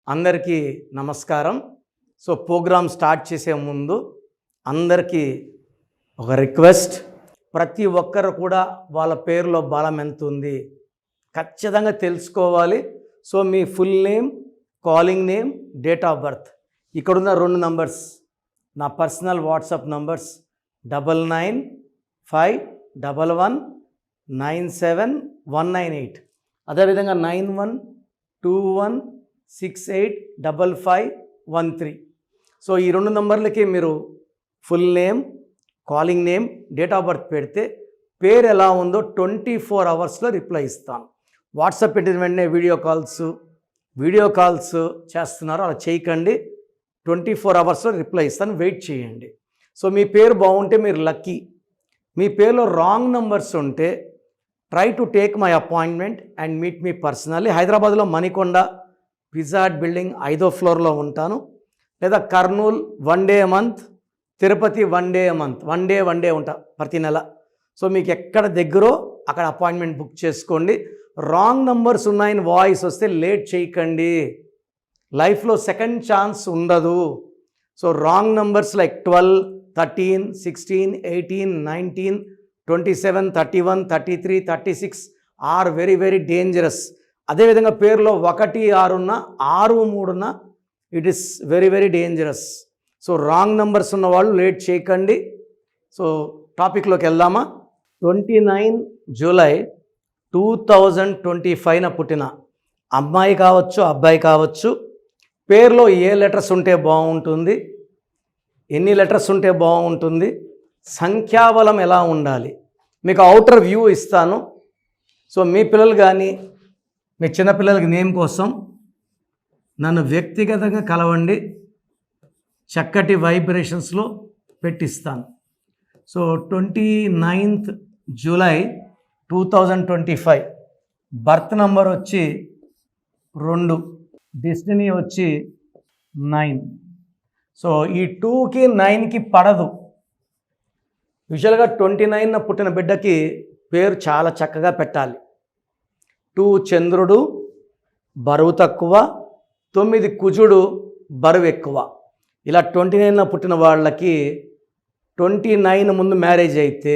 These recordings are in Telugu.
అందరికీ నమస్కారం. సో ప్రోగ్రామ్ స్టార్ట్ చేసే ముందు అందరికీ ఒక రిక్వెస్ట్, ప్రతి ఒక్కరు కూడా వాళ్ళ పేరులో బలం ఎంత ఉంది ఖచ్చితంగా తెలుసుకోవాలి. So me full name, calling name, date of birth, ఇక్కడున్న 2 నంబర్స్ నా పర్సనల్ వాట్సాప్ నంబర్స్ 9951197198, అదేవిధంగా 9121685513. సో ఈ 2 నంబర్లకి మీరు full name, calling name, date of birth పెడితే పేరు ఎలా ఉందో 24 అవర్స్లో రిప్లై ఇస్తాను. వాట్సాప్ పెట్టిన వెంటనే వీడియో కాల్స్ చేస్తున్నారు, అలా చేయకండి. 24 అవర్స్లో రిప్లై ఇస్తాను, వెయిట్ చేయండి. సో మీ పేరు బాగుంటే మీరు లక్కీ. మీ పేరులో రాంగ్ నంబర్స్ ఉంటే try to take my appointment and meet me personally. హైదరాబాద్లో మణికొండ పిజ్జా హట్ బిల్డింగ్ 5వ ఫ్లోర్లో ఉంటాను, లేదా Kurnool 1 day month, Tirupati 1 day month, one day ఉంటా ప్రతి నెల. సో మీకు ఎక్కడ దగ్గరో అక్కడ అపాయింట్మెంట్ బుక్ చేసుకోండి. రాంగ్ నంబర్స్ ఉన్నాయని వాయిస్ వస్తే లేట్ చేయకండి, లైఫ్లో సెకండ్ ఛాన్స్ ఉండదు. So wrong numbers like 12, 13, 16, 18, 19, 27, 31, 33, 36 are very very dangerous. అదేవిధంగా పేరులో 1, 6 ఉన్న, 6, 3 ఉన్న, it is very very dangerous. So wrong numbers ఉన్న వాళ్ళు లేట్ చేయకండి. సో టాపిక్లోకి వెళ్దామా. 29 జూలై 2025 పుట్టిన అమ్మాయి కావచ్చు, అబ్బాయి కావచ్చు, పేరులో ఏ లెటర్స్ ఉంటే బాగుంటుంది, ఎన్ని లెటర్స్ ఉంటే బాగుంటుంది, సంఖ్యాబలం ఎలా ఉండాలి, మీకు అవుటర్ వ్యూ ఇస్తాను. సో మీ పిల్లలు కానీ మీ చిన్నపిల్లలకి నేమ్ కోసం నన్ను వ్యక్తిగతంగా కలవండి, చక్కటి వైబ్రేషన్స్లో పెట్టిస్తాను. So 29th July 2025, birth number వచ్చి 2, డెస్టినీ వచ్చి 9. సో ఈ 2కి 9కి పడదు. యూజువల్గా 29న పుట్టిన బిడ్డకి పేరు చాలా చక్కగా పెట్టాలి. 2 చంద్రుడు, బరువు తక్కువ, 9 కుజుడు, బరువు ఎక్కువ. ఇలా 29న పుట్టిన వాళ్ళకి 29 ముందు మ్యారేజ్ అయితే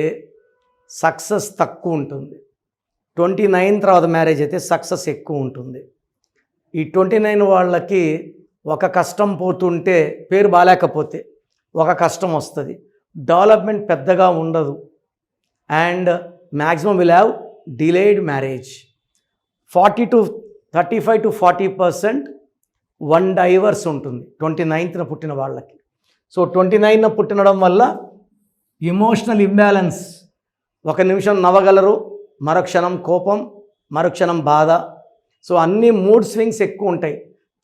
సక్సెస్ తక్కువ ఉంటుంది, 29 తర్వాత మ్యారేజ్ అయితే సక్సెస్ ఎక్కువ ఉంటుంది. ఈ 29 వాళ్ళకి ఒక కష్టం పోతుంటే, పేరు బాగాలేకపోతే ఒక కష్టం వస్తుంది, డెవలప్మెంట్ పెద్దగా ఉండదు, and maximum will have delayed marriage. 35 to 40% one divorce ఉంటుంది 29న పుట్టిన వాళ్ళకి. సో 29న పుట్టినడం వల్ల ఎమోషనల్ ఇంబ్యాలెన్స్, ఒక నిమిషం నవ్వగలరు, మరుక్షణం కోపం, మరుక్షణం బాధ. సో అన్ని మూడ్ స్వింగ్స్ ఎక్కువ ఉంటాయి.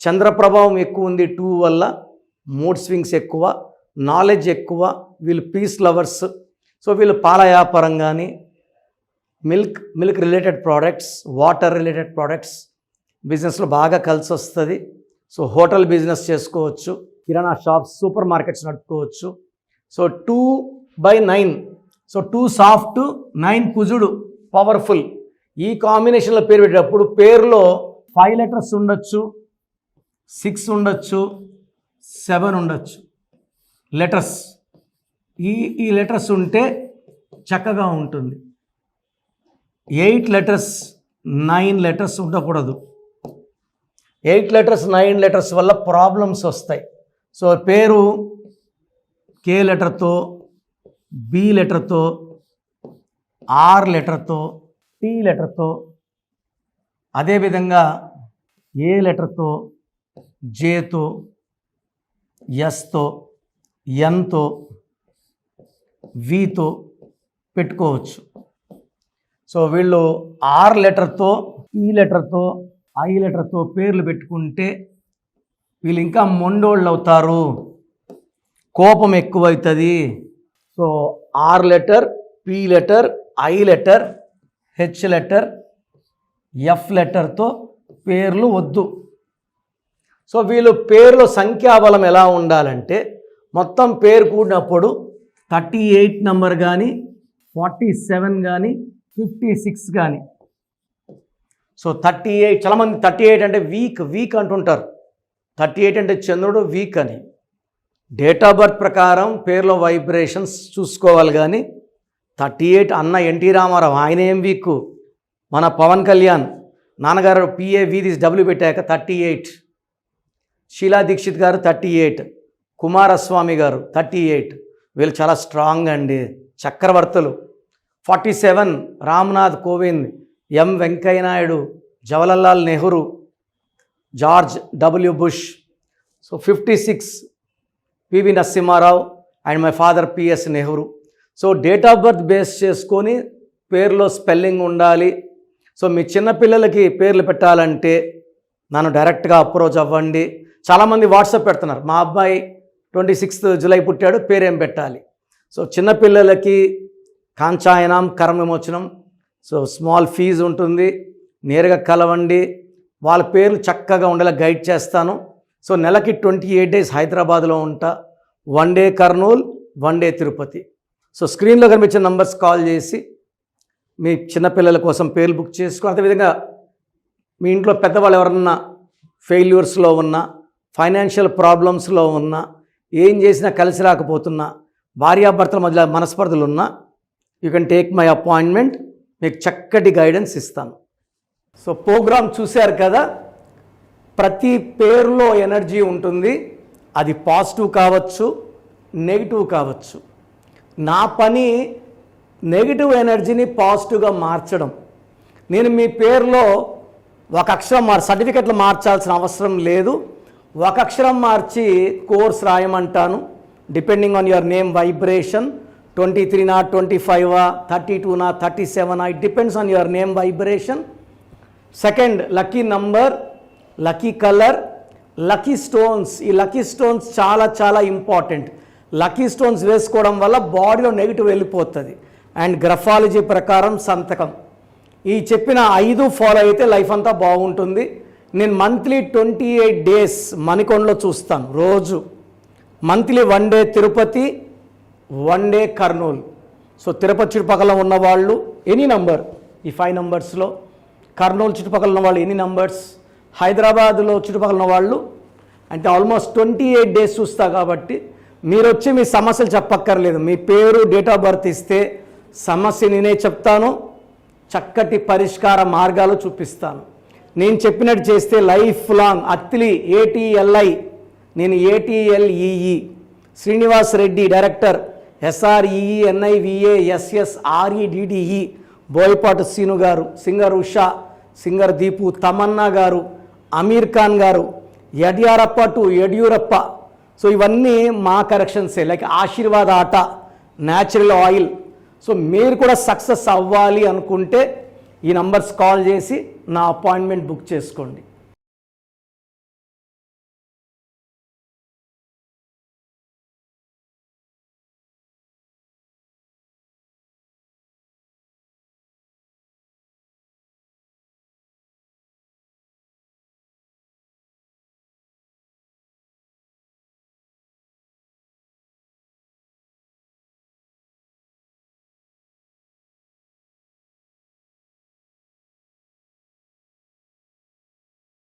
చంద్ర ప్రభావం ఎక్కువ ఉంది 2 వల్ల, మూడ్ స్వింగ్స్ ఎక్కువ, నాలెడ్జ్ ఎక్కువ. వీళ్ళు పీస్ లవర్స్. సో వీళ్ళు పాల వ్యాపారం కానీ, milk related products, water related products బిజినెస్లో బాగా కలిసి వస్తుంది. సో హోటల్ బిజినెస్ చేసుకోవచ్చు, కిరాణా షాప్స్, సూపర్ మార్కెట్స్ నడుపుకోవచ్చు. సో 2/9, సో 2 సాఫ్ట్, 9 కుజుడు పవర్ఫుల్. ఈ కాంబినేషన్లో పేరు పెట్టేటప్పుడు పేరులో 5 లెటర్స్ ఉండొచ్చు, 6 ఉండొచ్చు, 7 ఉండొచ్చు లెటర్స్. ఈ లెటర్స్ ఉంటే చక్కగా ఉంటుంది. 8 లెటర్స్, 9 లెటర్స్ ఉండకూడదు. 8 లెటర్స్, 9 లెటర్స్ వల్ల ప్రాబ్లమ్స్ వస్తాయి. సో పేరు కే లెటర్తో, బి లెటర్తో, ఆర్ లెటర్తో, టీ లెటర్తో, అదేవిధంగా ఏ లెటర్తో, జేతో, ఎస్తో, ఎన్తో, వితో పెట్టుకోవచ్చు. సో వీళ్ళు ఆర్ లెటర్తో, ఈ లెటర్తో, ఐ లెటర్తో పేర్లు పెట్టుకుంటే వీళ్ళు ఇంకా మొండోళ్ళు అవుతారు, కోపం ఎక్కువవుతుంది. So R letter, P letter, I letter, H letter, F లెటర్తో పేర్లు వద్దు. సో వీళ్ళు పేరులో సంఖ్యాబలం ఎలా ఉండాలంటే, మొత్తం పేరు కూడినప్పుడు 38 నెంబర్ కానీ, 47 కానీ, 56 కానీ. సో 38, చాలామంది 38 అంటే వీక్ అంటుంటారు. 38 అంటే చంద్రుడు వీక్ అని. డేట్ ఆఫ్ బర్త్ ప్రకారం పేర్లో వైబ్రేషన్స్ చూసుకోవాలి. కానీ 38 అన్న ఎన్టీ రామారావు ఆయన ఏం వీక్, మన పవన్ కళ్యాణ్ నాన్నగారు PAV డబ్ల్యూ పెట్టాక 38, షీలా దీక్షిత్ గారు 38, కుమారస్వామి గారు 38, వీళ్ళు చాలా స్ట్రాంగ్ అండి, చక్రవర్తులు. 47 Ramnath Kovind, M Venkaiah Naidu, Jawaharlal Nehru, George W Bush. So 56 PV Narasimha Rao and my father PS Nehru. So date of birth base చేసుకొని పేర్లో స్పెల్లింగ్ ఉండాలి. సో మీ చిన్నపిల్లలకి పేర్లు పెట్టాలంటే నన్ను డైరెక్ట్గా అప్రోచ్ అవ్వండి. చాలామంది వాట్సాప్ పెడుతున్నారు, మా అబ్బాయి 26 జూలై పుట్టాడు, పేరేం పెట్టాలి. సో చిన్నపిల్లలకి కాంచాయనం కర్మ విమోచనం, సో స్మాల్ ఫీజు ఉంటుంది, నేరుగా కలవండి, వాళ్ళ పేర్లు చక్కగా ఉండేలా గైడ్ చేస్తాను. సో నెలకి 28 డేస్ హైదరాబాద్లో ఉంటా, 1 day Kurnool, 1 day Tirupati. So స్క్రీన్లో కనిపించిన నంబర్స్ కాల్ చేసి మీ చిన్నపిల్లల కోసం పేర్లు బుక్ చేసుకో. అదేవిధంగా మీ ఇంట్లో పెద్దవాళ్ళు ఎవరన్నా ఫెయిల్యూర్స్లో ఉన్నా, ఫైనాన్షియల్ ప్రాబ్లమ్స్లో ఉన్నా, ఏం చేసినా కలిసి రాకపోతున్నా, భార్యాభర్తల మధ్య మనస్పర్ధలు ఉన్నా, you can take my appointment, మీకు చక్కటి గైడెన్స్ ఇస్తాను. సో ప్రోగ్రామ్ చూశారు కదా, ప్రతి పేరులో ఎనర్జీ ఉంటుంది. అది పాజిటివ్ కావచ్చు, నెగిటివ్ కావచ్చు. నా పని నెగిటివ్ ఎనర్జీని పాజిటివ్గా మార్చడం. నేను మీ పేరులో ఒక అక్షరం సర్టిఫికెట్లు మార్చాల్సిన అవసరం లేదు. ఒక అక్షరం మార్చి కోర్స్ రాయమంటాను. Depending on your name vibration, 23 25 32 37, it depends on your name vibration. Second, lucky number, lucky colour, lucky stones. ఈ లక్కీ స్టోన్స్ చాలా చాలా ఇంపార్టెంట్. లక్కీ స్టోన్స్ వేసుకోవడం వల్ల బాడీలో నెగిటివ్ వెళ్ళిపోతుంది. అండ్ గ్రఫాలజీ ప్రకారం సంతకం. ఈ చెప్పిన 5 ఫాలో అయితే లైఫ్ అంతా బాగుంటుంది. నేను మంత్లీ 28 డేస్ మణికొండలో చూస్తాను రోజు. Monthly 1 day Tirupati, 1 day Kurnool. So Tirupati చుట్టుపక్కల ఉన్నవాళ్ళు ఎనీ నంబర్, ఈ 5 నంబర్స్లో, కర్నూలు చుట్టుపక్కల ఉన్నవాళ్ళు ఎనీ నంబర్స్, హైదరాబాద్లో చుట్టుపక్కల ఉన్నవాళ్ళు, అంటే ఆల్మోస్ట్ 28 డేస్ చూస్తా. కాబట్టి మీరు వచ్చి మీ సమస్యలు చెప్పక్కర్లేదు, మీ పేరు డేట్ ఆఫ్ బర్త్ ఇస్తే సమస్య నేనే చెప్తాను, చక్కటి పరిష్కార మార్గాలు చూపిస్తాను. నేను చెప్పినట్టు చేస్తే లైఫ్ లాంగ్. అత్తిలి ATLI, నేను ATLEE, Srinivas Reddy director, SREENIVASSREDDE, Boyapati Seenu గారు, సింగర్ ఉషా, సింగర్ దీపు, తమన్నా గారు, అమీర్ ఖాన్ గారు, యడ్యారప్ప టు యడ్యూరప్ప. సో ఇవన్నీ మా కరెక్షన్సే. లైక్ ఆశీర్వాద ఆట, న్యాచురల్ ఆయిల్. సో మీరు కూడా సక్సెస్ అవ్వాలి అనుకుంటే ఈ నంబర్స్ కాల్ చేసి నా అపాయింట్మెంట్ బుక్ చేసుకోండి.